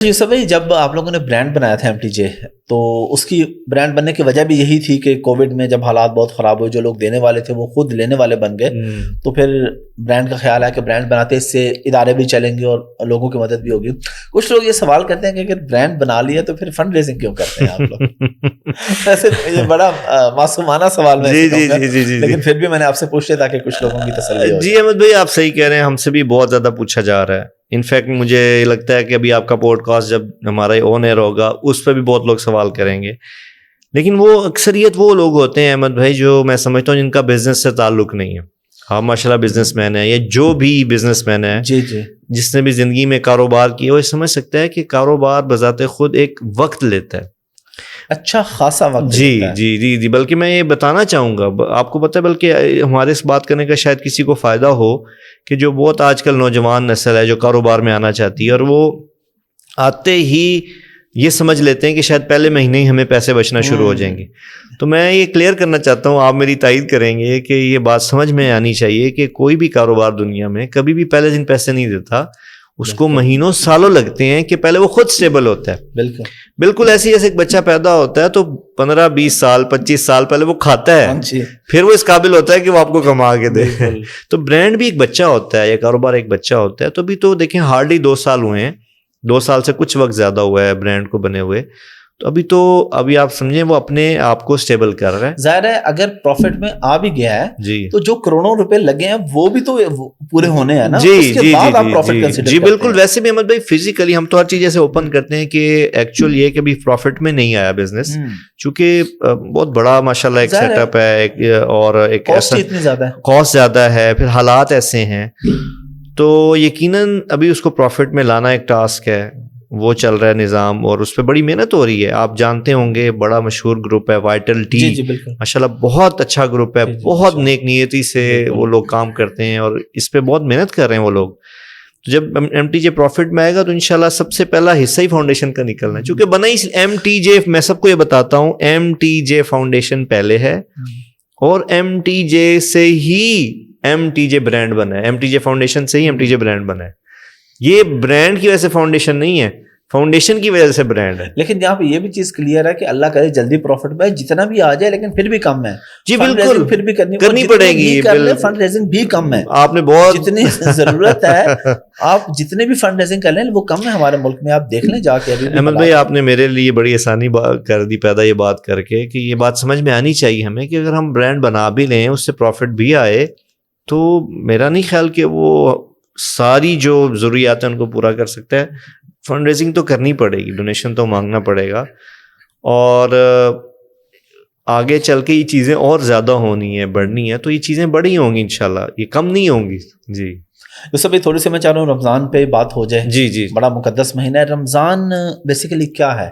یوسف بھائی، جب آپ لوگوں نے برانڈ بنایا تھا MTJ، تو اس کی برانڈ بننے کی وجہ بھی یہی تھی کہ کووڈ میں جب حالات بہت خراب ہوئے، جو لوگ دینے والے تھے وہ خود لینے والے بن گئے، تو پھر برانڈ کا خیال ہے کہ برانڈ بناتے اس سے ادارے بھی چلیں گے اور لوگوں کی مدد بھی ہوگی۔ کچھ لوگ یہ سوال کرتے ہیں کہ اگر برانڈ بنا لیا تو پھر فنڈ ریزنگ کیوں کرتے ہیں آپ لوگ؟ ویسے یہ بڑا معصومانہ سوال میں لیکن پھر بھی میں نے آپ سے پوچھ لیا تاکہ کچھ لوگوں کی تسلی ہو۔ جی احمد بھائی، آپ صحیح کہہ رہے ہیں، ہم سے بھی بہت زیادہ پوچھا جا رہا ہے۔ انفیکٹ مجھے لگتا ہے کہ ابھی آپ کا پوڈ کاسٹ جب ہمارا آن ایئر ہوگا اس پہ بھی بہت لوگ سوال کریں گے، لیکن وہ اکثریت وہ لوگ ہوتے ہیں احمد بھائی جو میں سمجھتا ہوں جن کا بزنس سے تعلق نہیں ہے۔ ہاں ماشاء اللہ بزنس مین ہے، یا جو بھی بزنس مین ہے جی جی، جس نے بھی زندگی میں کاروبار کیا، وہ سمجھ سکتا ہے کہ کاروبار بذات خود ایک وقت لیتا ہے، اچھا خاصا وقت۔ جی جی جی جی، بلکہ میں یہ بتانا چاہوں گا، آپ کو پتہ ہے، بلکہ ہمارے اس بات کرنے کا شاید کسی کو فائدہ ہو کہ جو بہت آج کل نوجوان نسل ہے جو کاروبار میں آنا چاہتی ہے، اور وہ آتے ہی یہ سمجھ لیتے ہیں کہ شاید پہلے مہینے ہی ہمیں پیسے بچنا شروع ہو جائیں گے۔ تو میں یہ کلیئر کرنا چاہتا ہوں، آپ میری تائید کریں گے کہ یہ بات سمجھ میں آنی چاہیے کہ کوئی بھی کاروبار دنیا میں کبھی بھی پہلے دن پیسے نہیں دیتا، اس کو مہینوں سالوں لگتے ہیں کہ پہلے وہ خود سٹیبل ہوتا ہے۔ بالکل ایسے جیسے ایک بچہ پیدا ہوتا ہے تو 15-20 سال 25 سال پہلے وہ کھاتا ہے، پھر وہ اس قابل ہوتا ہے کہ وہ آپ کو کما کے دے۔ تو برانڈ بھی ایک بچہ ہوتا ہے، یا کاروبار ایک بچہ ہوتا ہے۔ تو ابھی تو دیکھیں ہارڈلی 2 سال ہوئے ہیں، 2 سال سے کچھ وقت زیادہ ہوا ہے برانڈ کو بنے ہوئے، تو ابھی آپ سمجھیں وہ اپنے آپ کو سٹیبل کر رہا ہے۔ ظاہر ہے اگر پروفٹ میں آ بھی گیا ہے جی تو جو کروڑوں روپے لگے ہیں وہ بھی تو پورے ہونے ہیں نا، جی اس کے جی بعد آپ جی پروفٹ کنسیڈر جی بالکل۔ ویسے بھی احمد بھائی فزیکلی ہم تو ہر چیز جیسے اوپن کرتے ہیں کہ ایکچوئل یہ کہ ابھی پروفٹ میں نہیں آیا بزنس، چونکہ بہت بڑا ماشاءاللہ ایک سیٹ اپ ہے، اور ایک ایسا کاسٹ زیادہ ہے، پھر حالات ایسے ہیں، تو یقیناً ابھی اس کو پروفٹ میں لانا ایک ٹاسک ہے، وہ چل رہا ہے نظام، اور اس پہ بڑی محنت ہو رہی ہے۔ آپ جانتے ہوں گے بڑا مشہور گروپ ہے وائٹل ٹی، ماشاءاللہ بہت اچھا گروپ ہے، بہت نیک نیتی سے وہ لوگ کام کرتے ہیں اور اس پہ بہت محنت کر رہے ہیں وہ لوگ۔ تو جب MTJ پروفٹ میں آئے گا تو انشاءاللہ سب سے پہلا حصہ ہی فاؤنڈیشن کا نکلنا ہے، چونکہ بنا ہی MTJ، میں سب کو یہ بتاتا ہوں MTJ فاؤنڈیشن پہلے ہے، اور MTJ سے ہی MTJ برانڈ بنا ہے، MTJ فاؤنڈیشن سے ہی MTJ برانڈ بنا ہے۔ یہ برانڈ کی وجہ سے فاؤنڈیشن نہیں ہے، فاؤنڈیشن کی وجہ سے برانڈ ہے۔ لیکن یہاں پہ یہ بھی چیز کلیئر ہے کہ اللہ کرے جلدی پروفٹ میں جتنا بھی آ جائے، لیکن پھر بھی کم ہے۔ جی بالکل، پھر بھی کرنی پڑے گی، فنڈ ریزنگ بھی کم ہے۔ آپ نے بہت جتنی ضرورت ہے آپ جتنے بھی فنڈ ریزنگ کر لیں وہ کم ہے ہمارے ملک میں، آپ دیکھ لیں جا کے۔ احمد بھائی آپ نے میرے لیے بڑی آسانی کر دی پیدا یہ بات کر کے کہ یہ بات سمجھ میں آنی چاہیے ہمیں کہ اگر ہم برانڈ بنا بھی لیں، اس سے پروفٹ بھی آئے، تو میرا نہیں خیال کہ وہ ساری جو ضروریات ہیں ان کو پورا کر سکتا ہے۔ فنڈ ریزنگ تو کرنی پڑے گی، ڈونیشن تو مانگنا پڑے گا، اور آگے چل کے یہ چیزیں اور زیادہ ہونی ہے، بڑھنی ہے، تو یہ چیزیں بڑی ہوں گی انشاءاللہ، یہ کم نہیں ہوں گی۔ جی یوسف بھائی تھوڑی سی میں چاہ رہا ہوں رمضان پہ بات ہو جائے۔ جی جی، بڑا مقدس مہینہ ہے رمضان، بیسیکلی کیا ہے،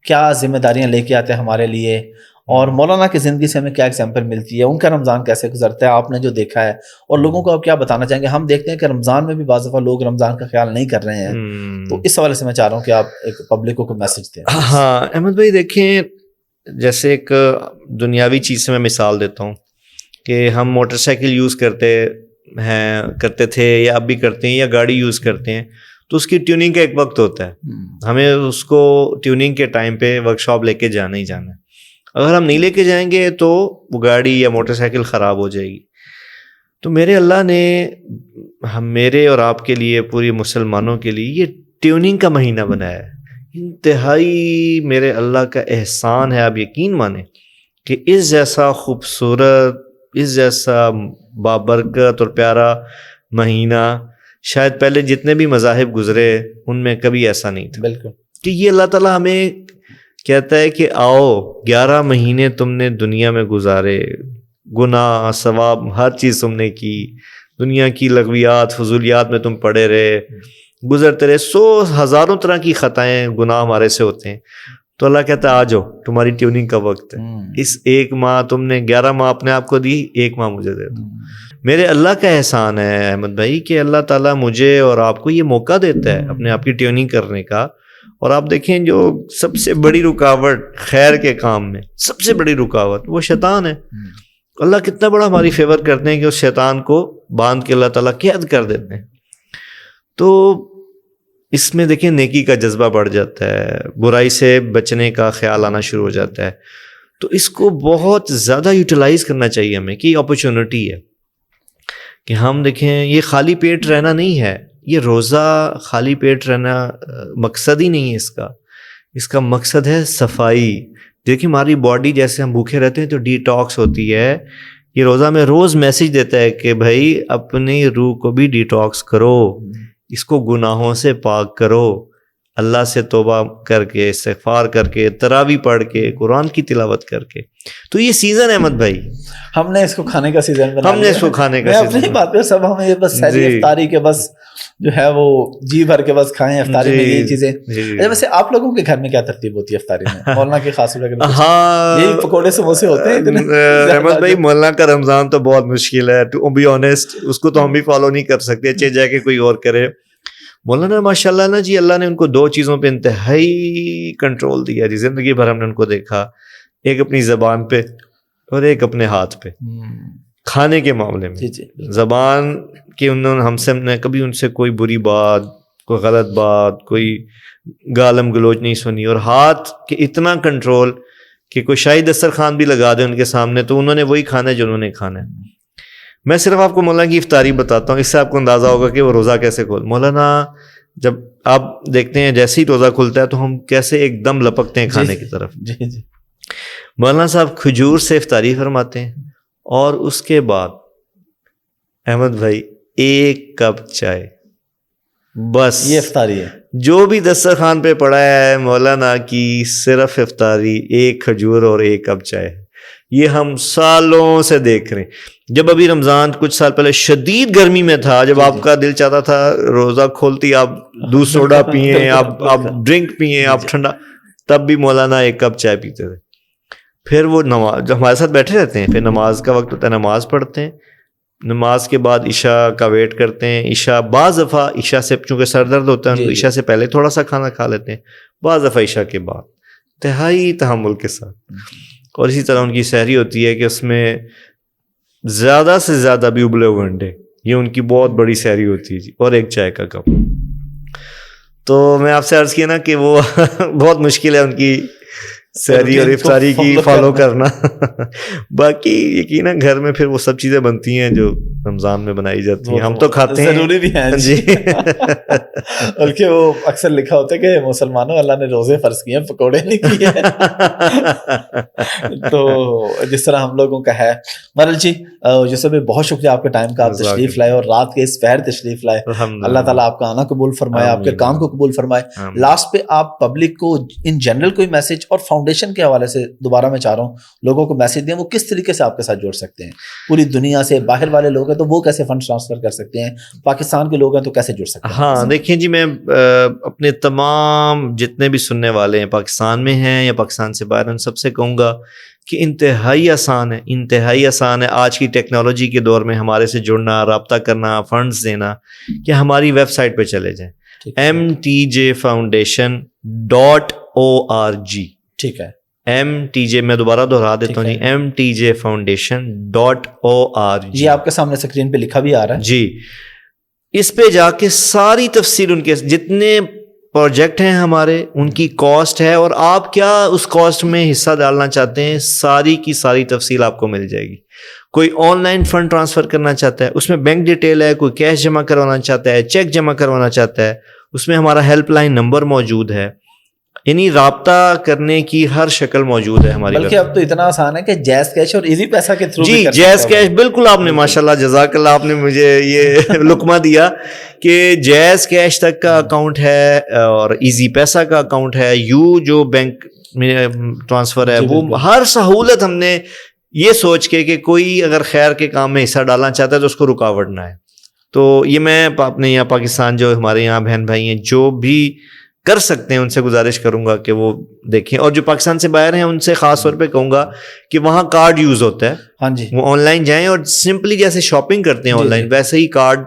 کیا ذمہ داریاں لے کے آتے ہیں ہمارے لیے، اور مولانا کی زندگی سے ہمیں کیا ایگزامپل ملتی ہے، ان کا رمضان کیسے گزرتا ہے، آپ نے جو دیکھا ہے، اور لوگوں کو آپ کیا بتانا چاہیں گے؟ ہم دیکھتے ہیں کہ رمضان میں بھی بعض دفعہ لوگ رمضان کا خیال نہیں کر رہے ہیں، تو اس حوالے سے میں چاہ رہا ہوں کہ آپ ایک پبلک کو کوئی میسج دیں۔ ہاں احمد بھائی دیکھیں، جیسے ایک دنیاوی چیز سے میں مثال دیتا ہوں کہ ہم موٹر سائیکل یوز کرتے تھے، یا اب بھی کرتے ہیں، یا گاڑی یوز کرتے ہیں، تو اس کی ٹیوننگ کا ایک وقت ہوتا ہے، ہمیں اس کو ٹیوننگ کے ٹائم پہ ورک شاپ لے کے جانا ہی جانا ہے۔ اگر ہم نہیں لے کے جائیں گے تو وہ گاڑی یا موٹر سائیکل خراب ہو جائے گی۔ تو میرے اللہ نے میرے اور آپ کے لیے، پوری مسلمانوں کے لیے یہ ٹیوننگ کا مہینہ بنایا ہے۔ انتہائی میرے اللہ کا احسان ہے، آپ یقین مانیں کہ اس جیسا خوبصورت، اس جیسا بابرکت اور پیارا مہینہ شاید پہلے جتنے بھی مذاہب گزرے ان میں کبھی ایسا نہیں تھا۔ بالکل، کہ یہ اللہ تعالیٰ ہمیں کہتا ہے کہ آؤ 11 مہینے تم نے دنیا میں گزارے، گناہ ثواب ہر چیز تم نے کی، دنیا کی لغویات فضولیات میں تم پڑے رہے، گزرتے رہے، 100 ہزاروں طرح کی خطائیں گناہ ہمارے سے ہوتے ہیں، تو اللہ کہتا ہے آ جاؤ تمہاری ٹیوننگ کا وقت ہے۔ اس 1 ماہ تم نے 11 ماہ اپنے آپ کو دی، 1 ماہ مجھے دے دو۔ میرے اللہ کا احسان ہے احمد بھائی کہ اللہ تعالیٰ مجھے اور آپ کو یہ موقع دیتا ہے اپنے آپ کی ٹیوننگ کرنے کا۔ اور آپ دیکھیں جو سب سے بڑی رکاوٹ خیر کے کام میں، سب سے بڑی رکاوٹ وہ شیطان ہے۔ اللہ کتنا بڑا ہماری فیور کرتے ہیں کہ اس شیطان کو باندھ کے اللہ تعالیٰ قید کر دیتے ہیں۔ تو اس میں دیکھیں نیکی کا جذبہ بڑھ جاتا ہے, برائی سے بچنے کا خیال آنا شروع ہو جاتا ہے. تو اس کو بہت زیادہ یوٹیلائز کرنا چاہیے ہمیں کہ اپرچونٹی ہے کہ ہم دیکھیں یہ خالی پیٹ رہنا نہیں ہے, یہ روزہ خالی پیٹ رہنا مقصد ہی نہیں ہے اس کا مقصد ہے صفائی. دیکھیں ہماری باڈی جیسے ہم بھوکے رہتے ہیں تو ڈی ٹاکس ہوتی ہے, یہ روزہ میں روز میسج دیتا ہے کہ بھائی اپنی روح کو بھی ڈی ٹاکس کرو, اس کو گناہوں سے پاک کرو, اللہ سے توبہ کر کے, استغفار کر کے, تراویح پڑھ کے, قرآن کی تلاوت کر کے. تو یہ سیزن احمد بھائی, ہم نے اس کو کھانے کا سیزن بنا, ہم نے اس کو کھانے کا سیزن, اپنی بات کر سب ہمیں بس سحری افطاری کے بس جو ہے وہ جی بھر کے بس کھائیں افطاری میں یہ چیزیں. ویسے آپ لوگوں کے گھر میں کیا ترتیب ہوتی ہے افطاری میں؟ مولانا کی خاص ہاں یہی پکوڑے سموسے ہوتے ہیں احمد بھائی. مولانا کا رمضان تو بہت مشکل ہے, ٹو بی آنیسٹ, اس کو تو ہم بھی فالو نہیں کر سکتے, چاہے جا کے کوئی اور کرے. مولانا ماشاء اللہ نا جی, اللہ نے ان کو 2 چیزوں پہ انتہائی کنٹرول دیا جی. زندگی بھر ہم نے ان کو دیکھا, ایک اپنی زبان پہ اور ایک اپنے ہاتھ پہ. کھانے کے معاملے میں زبان کہ انہوں نے ہم نے کبھی ان سے کوئی بری بات, کوئی غلط بات, کوئی گالم گلوچ نہیں سنی, اور ہاتھ کہ اتنا کنٹرول کہ کوئی شاہی دسترخوان بھی لگا دے ان کے سامنے تو انہوں نے وہی کھانا ہے جو انہوں نے کھانا ہے. میں صرف آپ کو مولانا کی افطاری بتاتا ہوں, اس سے آپ کو اندازہ ہوگا کہ وہ روزہ کیسے کھول. مولانا جب آپ دیکھتے ہیں جیسے ہی روزہ کھلتا ہے تو ہم کیسے ایک دم لپکتے ہیں کھانے کی طرف. مولانا صاحب کھجور سے افطاری فرماتے ہیں, اور اس کے بعد احمد بھائی 1 کپ چائے, بس یہ افطاری ہے. جو بھی دسترخوان پہ پڑا ہے مولانا کی صرف افطاری 1 کھجور اور 1 کپ چائے. یہ ہم سالوں سے دیکھ رہے ہیں. جب ابھی رمضان کچھ سال پہلے شدید گرمی میں تھا, جب آپ کا دل چاہتا تھا روزہ کھولتی آپ دودھ سوڈا پئیں, آپ ڈرنک پئیں, آپ ٹھنڈا, تب بھی مولانا 1 کپ چائے پیتے تھے. پھر وہ نماز جو ہمارے ساتھ بیٹھے رہتے ہیں, پھر نماز کا وقت ہوتا ہے, نماز پڑھتے ہیں, نماز کے بعد عشاء کا ویٹ کرتے ہیں. عشاء بعض دفعہ عشاء سے چونکہ سر درد ہوتا ہے ان کو عشاء سے پہلے تھوڑا سا کھانا کھا لیتے ہیں, بعض دفعہ عشاء کے بعد انتہائی تحمل کے ساتھ. اور اسی طرح ان کی سحری ہوتی ہے کہ اس میں زیادہ سے زیادہ بھی ابلے ہوئے انڈے, یہ ان کی بہت بڑی سحری ہوتی ہے جی, اور 1 چائے کا کپ. تو میں آپ سے عرض کیا نا کہ وہ بہت مشکل ہے ان کی سحری اور افطاری کی فالو کرنا. باقی یقیناً گھر میں پھر وہ سب چیزیں بنتی ہیں جو رمضان میں بنائی جاتی ہیں, ہم تو کھاتے ہیں, ضروری بھی ہیں جی. بلکہ وہ اکثر لکھا ہوتا ہے کہ مسلمانوں اللہ نے روزے فرض کیے ہیں, پکوڑے نہیں کیے. تو جس طرح ہم لوگوں کا ہے. مرل جی یوسف بھائی بہت شکریہ آپ کے ٹائم کا, آپ تشریف لائے اور رات کے اس پہر تشریف لائے. اللہ تعالیٰ آپ کا آنا قبول فرمائے, آپ کے کام کو قبول فرمائے. لاسٹ پہ آپ پبلک کو ان جنرل کوئی میسج اور فاؤنڈیشن کے حوالے سے دوبارہ میں چاہ رہا ہوں لوگوں کو میسج دیں, وہ کس طریقے سے آپ کے ساتھ جوڑ سکتے ہیں؟ پوری دنیا سے باہر والے لوگ ہیں تو وہ کیسے فنڈ ٹرانسفر کر سکتے ہیں, پاکستان کے لوگ ہیں تو کیسے جڑ سکتے ہیں؟ ہاں دیکھیں جی, میں اپنے تمام جتنے بھی سننے والے ہیں پاکستان میں ہیں یا پاکستان سے باہر, ان سب سے کہوں گا کہ انتہائی آسان ہے, انتہائی آسان ہے آج کی ٹیکنالوجی کے دور میں ہمارے سے جڑنا, رابطہ کرنا, فنڈز دینا. کہ ہماری ویب سائٹ پہ چلے جائیں mtjfoundation.org. ٹھیک ہے, MTJ میں دوبارہ دہرا دیتا ہوں جی, mtjfoundation.org. جی آپ کے سامنے اسکرین پہ لکھا بھی آ رہا ہے جی. اس پہ جا کے ساری تفصیل ان کے جتنے پروجیکٹ ہیں ہمارے, ان کی کاسٹ ہے, اور آپ کیا اس کاسٹ میں حصہ ڈالنا چاہتے ہیں, ساری کی ساری تفصیل آپ کو مل جائے گی. کوئی آن لائن فنڈ ٹرانسفر کرنا چاہتا ہے, اس میں بینک ڈیٹیل ہے, کوئی کیش جمع کروانا چاہتا ہے, چیک جمع کروانا چاہتا ہے, اس میں ہمارا ہیلپ لائن نمبر موجود ہے. یعنی رابطہ کرنے کی ہر شکل موجود ہے ہماری. بلکہ اب تو اتنا آسان ہے کہ جیز کیش اور ایزی پیسہ کے تھرو جی, جیز کیش بالکل آپ نے ماشاءاللہ جزاک اللہ آپ نے مجھے یہ لقمہ دیا کہ جیز کیش تک کا اکاؤنٹ ہے اور ایزی پیسہ کا اکاؤنٹ ہے, یو جو بینک میں ٹرانسفر ہے, وہ ہر سہولت ہم نے یہ سوچ کے کہ کوئی اگر خیر کے کام میں حصہ ڈالنا چاہتا ہے تو اس کو رکاوٹ نہ ہے. تو یہ میں اپنے یہاں پاکستان جو ہمارے یہاں بہن بھائی ہیں جو بھی کر سکتے ہیں ان سے گزارش کروں گا کہ وہ دیکھیں, اور جو پاکستان سے باہر ہیں ان سے خاص طور پہ کہوں گا کہ وہاں کارڈ یوز ہوتا ہے. ہاں جی, وہ آن لائن جائیں اور سمپلی جیسے شاپنگ کرتے ہیں آن لائن ویسے ہی کارڈ,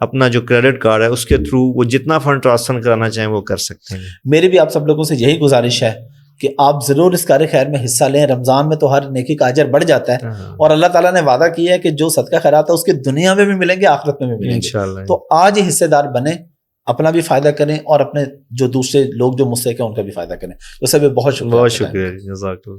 اپنا جو کریڈٹ کارڈ ہے اس کے تھرو وہ جتنا فنڈ ٹرانسفر کرانا چاہیں وہ کر سکتے ہیں. میری بھی آپ سب لوگوں سے یہی گزارش ہے کہ آپ ضرور اس کار خیر میں حصہ لیں. رمضان میں تو ہر نیکی کا اجر بڑھ جاتا ہے, اور اللہ تعالیٰ نے وعدہ کیا ہے کہ جو صدقہ خیرات ہے اس کے دنیا میں بھی ملیں گے, آخرت میں بھی ملیں گے. تو آج ہی حصے دار بنے, اپنا بھی فائدہ کریں اور اپنے جو دوسرے لوگ جو مجھ سے کہ ان کا بھی فائدہ کریں. تو سب بہت شکریہ. بہت شکریہ. جزاک اللہ.